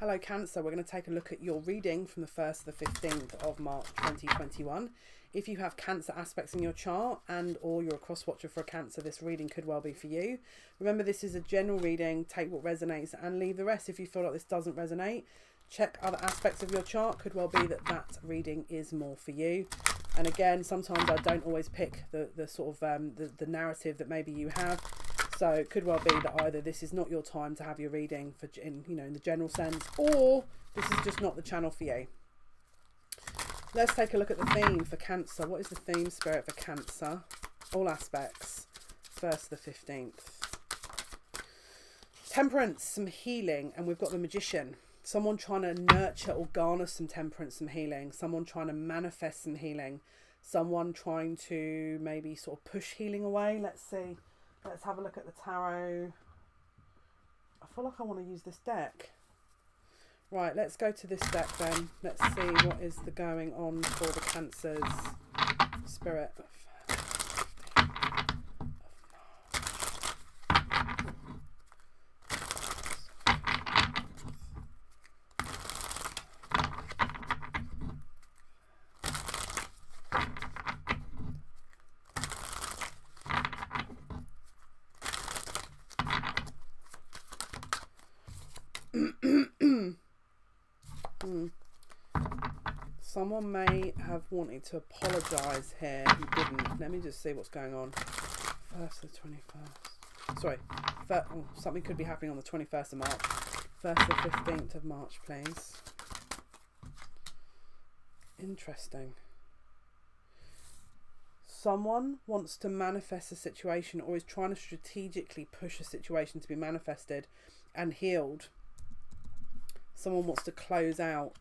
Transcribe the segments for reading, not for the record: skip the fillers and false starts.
Hello Cancer, we're going to take a look at your reading from the 1st to the 15th of March 2021. If you have Cancer aspects in your chart and or you're a cross watcher for a Cancer, this reading could well be for you. Remember, this is a general reading. Take what resonates and leave the rest. If you feel like this doesn't resonate, check other aspects of your chart. Could well be that that reading is more for you. And again, sometimes I don't always pick the sort of the narrative that maybe you have. So it could well be that either this is not your time to have your reading for in the general sense, or this is just not the channel for you. Let's take a look at the theme for Cancer. What is the theme, Spirit, for Cancer? All aspects, 1st to the 15th. Temperance, some healing, and we've got the Magician. Someone trying to nurture or garner some temperance, some healing. Someone trying to manifest some healing. Someone trying to maybe sort of push healing away. Let's see. Let's have a look at the tarot. I feel like I want to use this deck. Right, let's go to this deck then. Let's see what is the going on for the Cancers. Spirit. Someone may have wanted to apologise here who didn't. Let me just see what's going on. 1st to the 21st. Sorry. Something could be happening on the 21st of March. 1st to the 15th of March, please. Interesting. Someone wants to manifest a situation or is trying to strategically push a situation to be manifested and healed. Someone wants to close out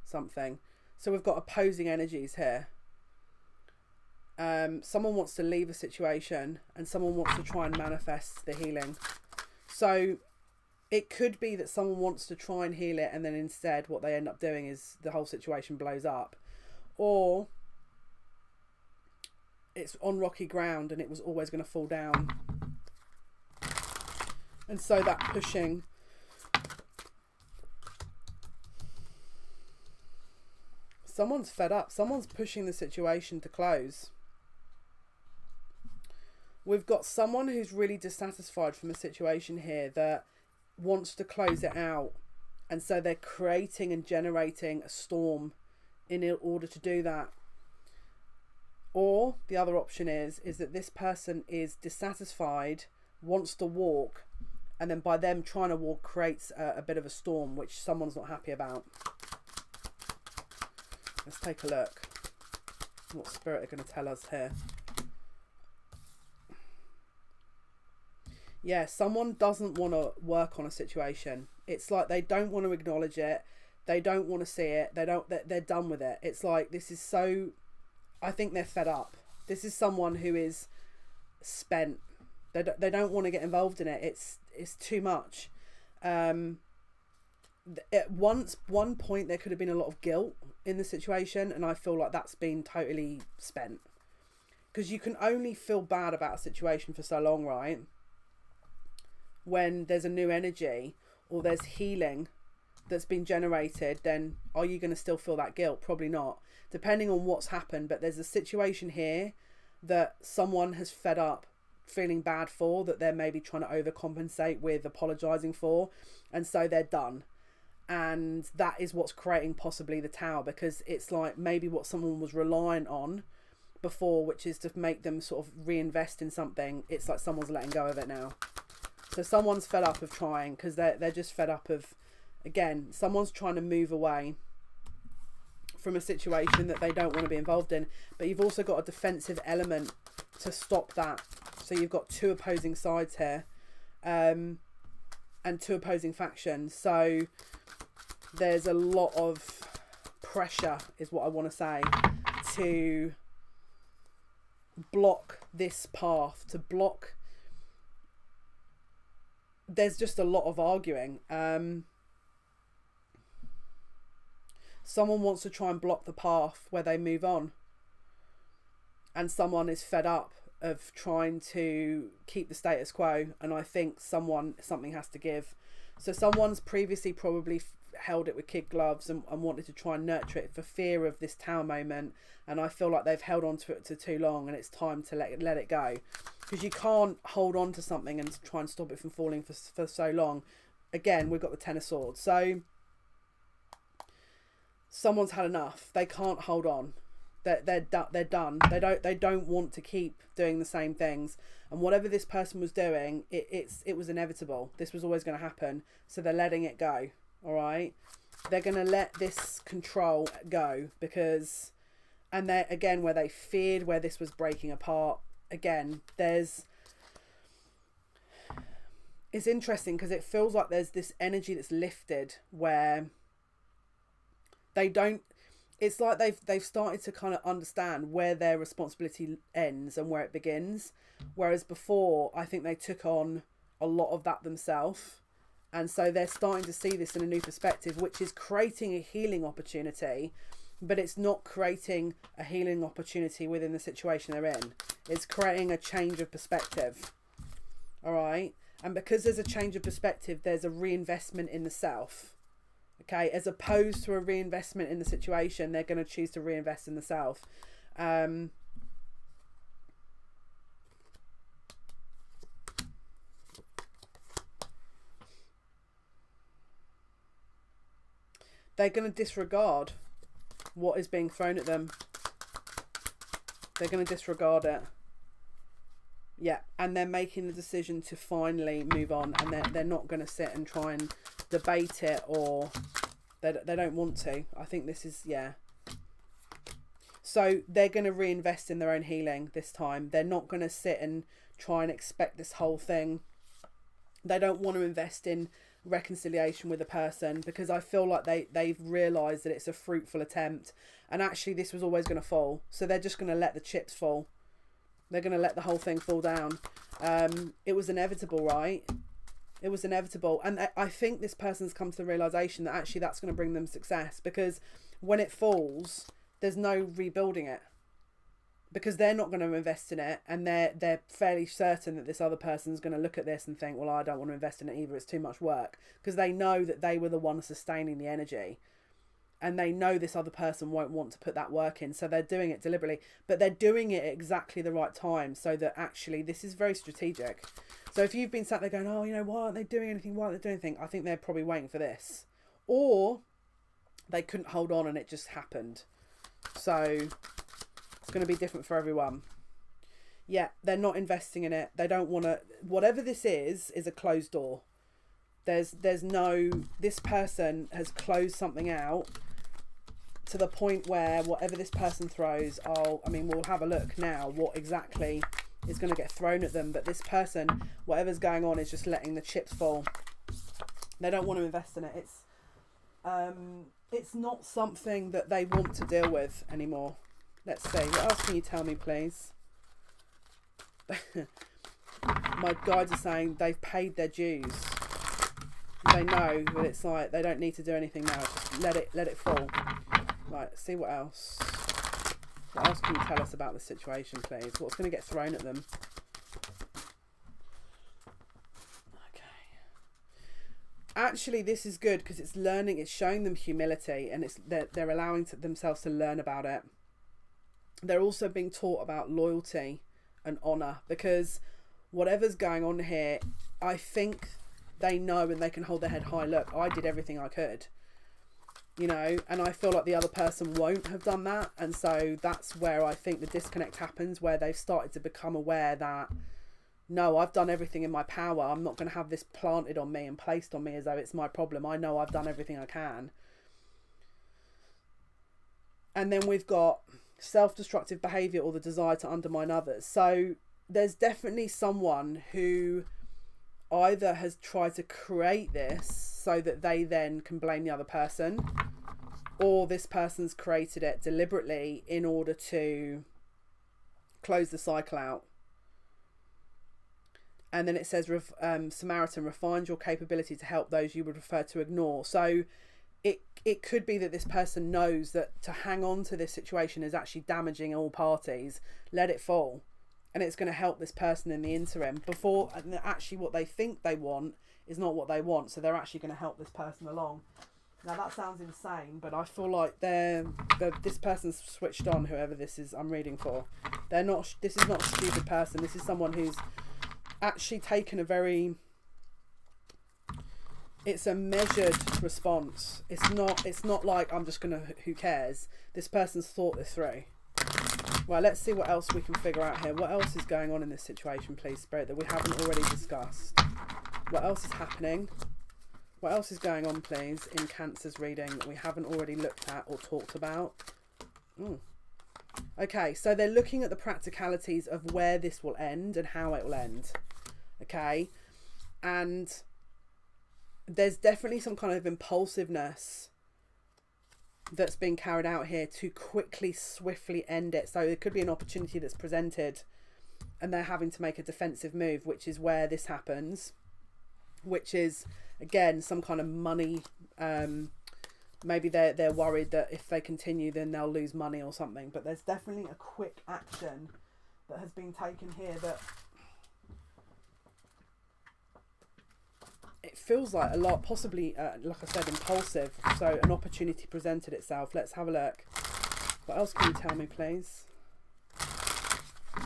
something. So we've got opposing energies here. Someone wants to leave a situation and someone wants to try and manifest the healing. So it could be that someone wants to try and heal it and then instead what they end up doing is the whole situation blows up. Or it's on rocky ground and it was always going to fall down. And so that pushing... Someone's fed up. Someone's pushing the situation to close. We've got someone who's really dissatisfied from a situation here that wants to close it out. And so they're creating and generating a storm in order to do that. Or the other option is that this person is dissatisfied, wants to walk, and then by them trying to walk creates a bit of a storm, which someone's not happy about. Let's take a look. What Spirit are going to tell us here. Yeah, someone doesn't want to work on a situation. It's like they don't want to acknowledge it. They don't want to see it. They're done with it. It's like this is so... I think they're fed up. This is someone who is spent. They don't want to get involved in it. It's too much. At one point there could have been a lot of guilt in the situation, and I feel like that's been totally spent, because you can only feel bad about a situation for so long, right? When there's a new energy or there's healing that's been generated, then are you going to still feel that guilt? Probably not, depending on what's happened. But there's a situation here that someone has fed up feeling bad for, that they're maybe trying to overcompensate with apologizing for, and so they're done. And that is what's creating possibly the Tower, because it's like maybe what someone was relying on before, which is to make them sort of reinvest in something. It's like someone's letting go of it now. So someone's fed up of trying, because they're just fed up of, again, someone's trying to move away from a situation that they don't want to be involved in. But you've also got a defensive element to stop that. So you've got two opposing sides here, and two opposing factions. So there's a lot of pressure, is what I want to say, to block this path, to block... There's just a lot of arguing. Someone wants to try and block the path where they move on, and someone is fed up of trying to keep the status quo, and I think something has to give. So someone's previously probably held it with kid gloves and wanted to try and nurture it for fear of this tower moment, and I feel like they've held on to it for too long, and it's time to let it go, because you can't hold on to something and try and stop it from falling for so long. Again, we've got the Ten of Swords, so someone's had enough. They can't hold on. They're done. They don't want to keep doing the same things. And whatever this person was doing, it was inevitable. This was always going to happen. So they're letting it go. All right. They're going to let this control go because, and they again where they feared where this was breaking apart. Again, it's interesting because it feels like there's this energy that's lifted where they don't. It's like they've started to kind of understand where their responsibility ends and where it begins. Whereas before, I think they took on a lot of that themselves. And so they're starting to see this in a new perspective, which is creating a healing opportunity. But it's not creating a healing opportunity within the situation they're in. It's creating a change of perspective. All right. And because there's a change of perspective, there's a reinvestment in the self. Okay, as opposed to a reinvestment in the situation, they're going to choose to reinvest in the self. They're going to disregard what is being thrown at them. They're going to disregard it. Yeah, and they're making the decision to finally move on, and they're not going to sit and try and debate it, or they don't want to. I think this is, yeah. So they're going to reinvest in their own healing this time. They're not going to sit and try and expect this whole thing. They don't want to invest in reconciliation with a person because I feel like they've realised that it's a fruitful attempt, and actually this was always going to fall. So they're just going to let the chips fall. They're going to let the whole thing fall down. It was inevitable, right? It was inevitable. And I think this person's come to the realisation that actually that's going to bring them success, because when it falls, there's no rebuilding it. Because they're not going to invest in it, and they're fairly certain that this other person's going to look at this and think, well, I don't want to invest in it either. It's too much work. Because they know that they were the one sustaining the energy. And they know this other person won't want to put that work in. So they're doing it deliberately. But they're doing it at exactly the right time, so that actually this is very strategic. So if you've been sat there going, oh, you know, why aren't they doing anything? Why aren't they doing anything? I think they're probably waiting for this. Or they couldn't hold on and it just happened. So it's going to be different for everyone. Yeah, they're not investing in it. They don't want to. Whatever this is a closed door. There's no. This person has closed something out to the point where whatever this person throws, we'll have a look now what exactly is going to get thrown at them. But this person, whatever's going on, is just letting the chips fall. They don't want to invest in it. It's not something that they want to deal with anymore. Let's see. What else can you tell me, please? My guides are saying they've paid their dues. They know that it's like they don't need to do anything now. Just let it fall. Right, let's see what else. What else can you tell us about the situation, please? What's going to get thrown at them? Okay. Actually, this is good because it's learning. It's showing them humility, and they're allowing themselves to learn about it. They're also being taught about loyalty and honour, because whatever's going on here, I think they know and they can hold their head high. Look, I did everything I could, you know, and I feel like the other person won't have done that. And so that's where I think the disconnect happens, where they've started to become aware that, no, I've done everything in my power. I'm not going to have this planted on me and placed on me as though it's my problem. I know I've done everything I can. And then we've got self-destructive behaviour, or the desire to undermine others. So there's definitely someone who either has tried to create this so that they then can blame the other person, or this person's created it deliberately in order to close the cycle out. And then it says, Samaritan, refined your capability to help those you would prefer to ignore. So it could be that this person knows that to hang on to this situation is actually damaging all parties. Let it fall. And it's going to help this person in the interim. Before, actually what they think they want is not what they want. So they're actually going to help this person along. Now that sounds insane, but I feel like this person's switched on, whoever this is I'm reading for. They're not, this is not a stupid person. This is someone who's actually taken a very, it's a measured response. It's not like I'm just gonna, who cares. This person's thought this through. Well, let's see what else we can figure out here. What else is going on in this situation, please, Spirit, that we haven't already discussed? What else is happening? What else is going on, please, in Cancer's reading that we haven't already looked at or talked about? Okay, so they're looking at the practicalities of where this will end and how it will end. Okay, and there's definitely some kind of impulsiveness that's being carried out here to quickly, swiftly end it. So it could be an opportunity that's presented and they're having to make a defensive move, which is where this happens, which is, again, some kind of money. Maybe they're worried that if they continue, then they'll lose money or something. But there's definitely a quick action that has been taken here that it feels like a lot, possibly, like I said, impulsive. So an opportunity presented itself. Let's have a look. What else can you tell me, please?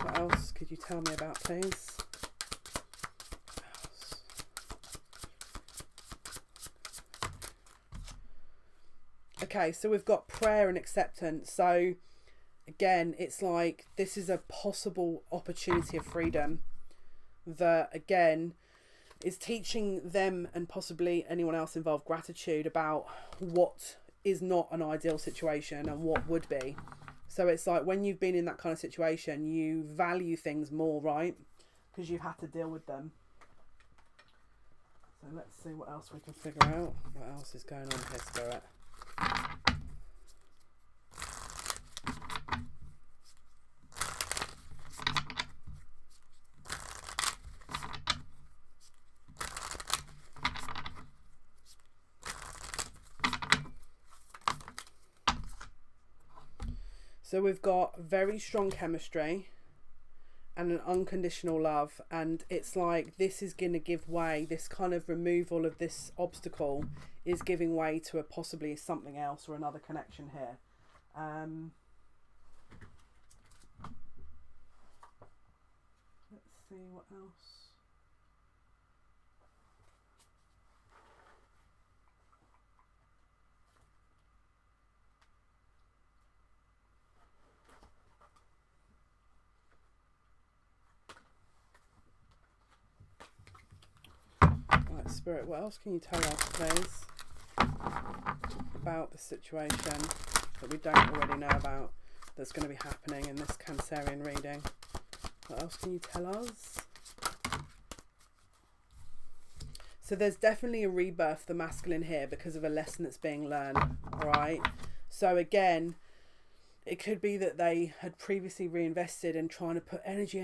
What else could you tell me about, please? Okay, so we've got prayer and acceptance. So again, it's like this is a possible opportunity of freedom that, again, is teaching them and possibly anyone else involved gratitude about what is not an ideal situation and what would be. So it's like when you've been in that kind of situation, you value things more, right? Because you've had to deal with them. So let's see what else we can figure out. What else is going on here, Spirit? So we've got very strong chemistry and an unconditional love, and it's like this is going to give way, this kind of removal of this obstacle is giving way to a possibly something else or another connection here. Let's see what else. Spirit, what else can you tell us, please, about the situation that we don't already know about that's going to be happening in this Cancerian reading? What else can you tell us? So there's definitely a rebirth of the masculine here because of a lesson that's being learned, right? So again, it could be that they had previously reinvested in trying to put energy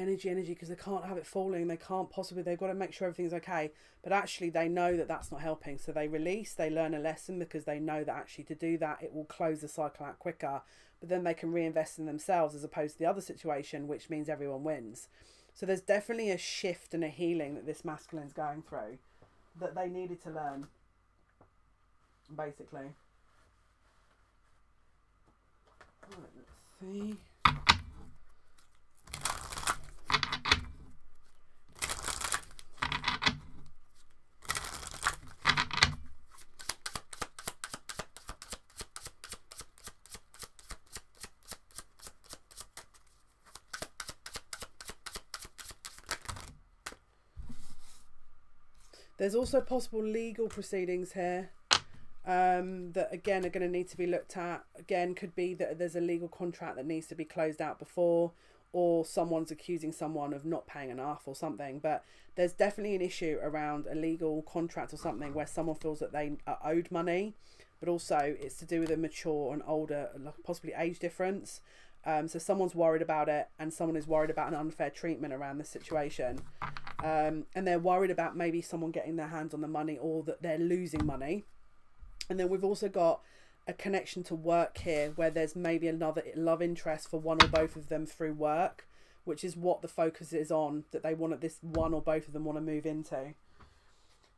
because they can't have it falling. They can't possibly, they've got to make sure everything's okay. But actually they know that that's not helping. So they release, they learn a lesson because they know that actually to do that, it will close the cycle out quicker. But then they can reinvest in themselves as opposed to the other situation, which means everyone wins. So there's definitely a shift and a healing that this masculine's going through that they needed to learn, basically. Right, let's see. There's also possible legal proceedings here. That again are going to need to be looked at. Again, could be that there's a legal contract that needs to be closed out before, or someone's accusing someone of not paying enough or something. But there's definitely an issue around a legal contract or something where someone feels that they are owed money, but also it's to do with a mature and older, possibly age difference. So someone's worried about it, and someone is worried about an unfair treatment around the situation, and they're worried about maybe someone getting their hands on the money or that they're losing money. And then we've also got a connection to work here where there's maybe another love interest for one or both of them through work, which is what the focus is on, that they want, this one or both of them want to move into.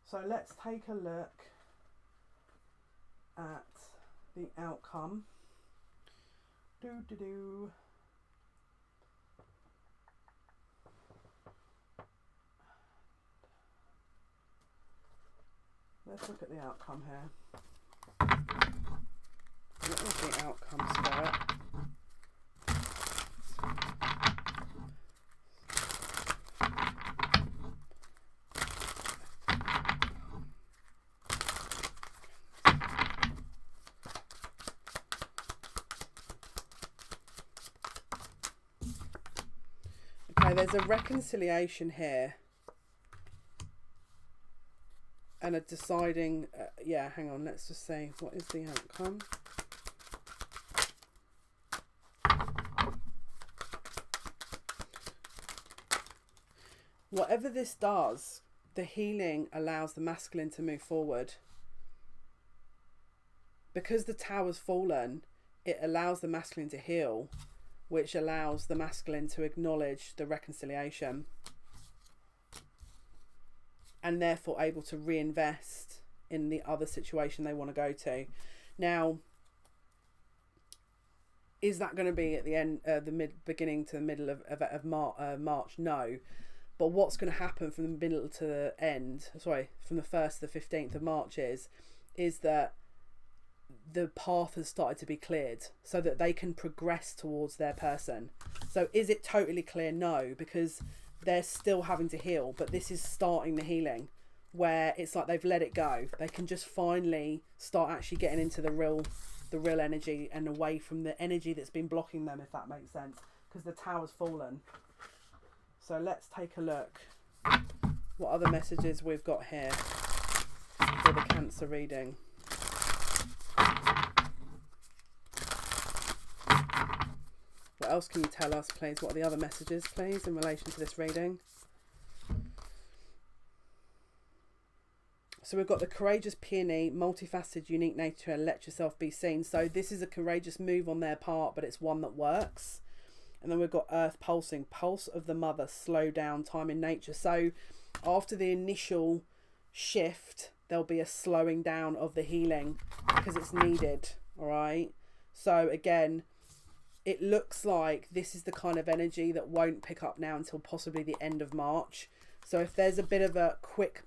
So let's take a look at the outcome. Let's look at the outcome here. What is the outcome, Spirit? Okay, there's a reconciliation here. And a deciding, yeah, hang on, let's just say, what is the outcome? Whatever this does, the healing allows the masculine to move forward. Because the tower's fallen, it allows the masculine to heal, which allows the masculine to acknowledge the reconciliation. And therefore able to reinvest in the other situation they want to go to. Now, is that going to be at the end, beginning to the middle of March? No. But what's going to happen from the middle to the end, from the 1st to the 15th of March is that the path has started to be cleared so that they can progress towards their person. So is it totally clear? No, because they're still having to heal, but this is starting the healing where it's like they've let it go. They can just finally start actually getting into the real energy and away from the energy that's been blocking them, if that makes sense, because the tower's fallen. So let's take a look what other messages we've got here for the Cancer reading. What else can you tell us, please? What are the other messages, please, in relation to this reading? So we've got the courageous peony, multifaceted, unique nature, and let yourself be seen. So this is a courageous move on their part, but it's one that works. And then we've got earth pulsing, pulse of the mother, slow down, time in nature. So after the initial shift, there'll be a slowing down of the healing because it's needed. All right. So again, it looks like this is the kind of energy that won't pick up now until possibly the end of March. So if there's a bit of a quick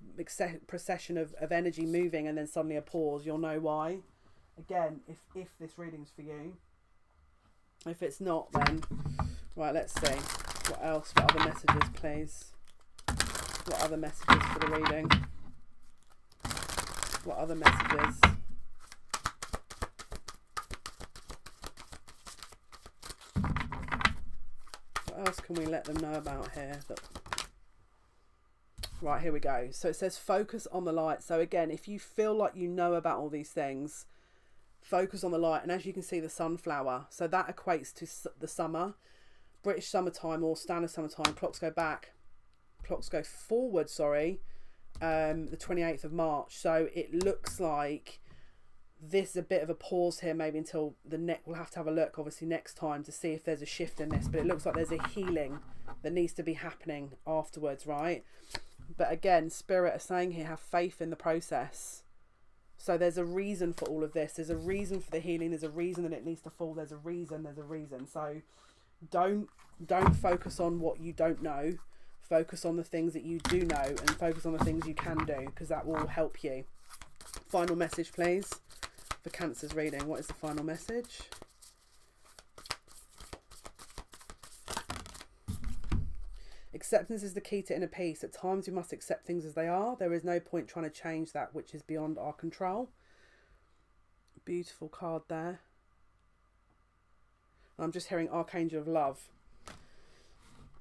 procession of energy moving and then suddenly a pause, you'll know why. Again, if this reading's for you. If it's not, then... Right, let's see. What else? What other messages, please? What other messages for the reading? What other messages? What else can we let them know about here? Right, here we go. So it says focus on the light. So again, if you feel like you know about all these things, focus on the light. And as you can see, the sunflower. So that equates to the summer. British summertime or standard summertime. Clocks go forward, the 28th of March. So it looks like this is a bit of a pause here, maybe until we'll have to have a look obviously next time to see if there's a shift in this, but it looks like there's a healing that needs to be happening afterwards, right? But again, Spirit are saying here, have faith in the process. So there's a reason for all of this. There's a reason for the healing. There's a reason that it needs to fall. There's a reason. So don't focus on what you don't know. Focus on the things that you do know and focus on the things you can do, because that will help you. Final message, please, for Cancer's reading. What is the final message? Acceptance is the key to inner peace. At times we must accept things as they are. There is no point trying to change that which is beyond our control. Beautiful card there. I'm just hearing Archangel of Love.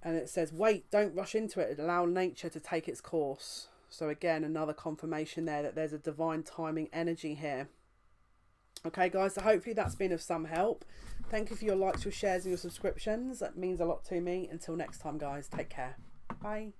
And it says, wait, don't rush into it. Allow nature to take its course. So again, another confirmation there that there's a divine timing energy here. Okay, guys, so hopefully that's been of some help. Thank you for your likes, your shares and your subscriptions. That means a lot to me. Until next time, guys, take care. Bye.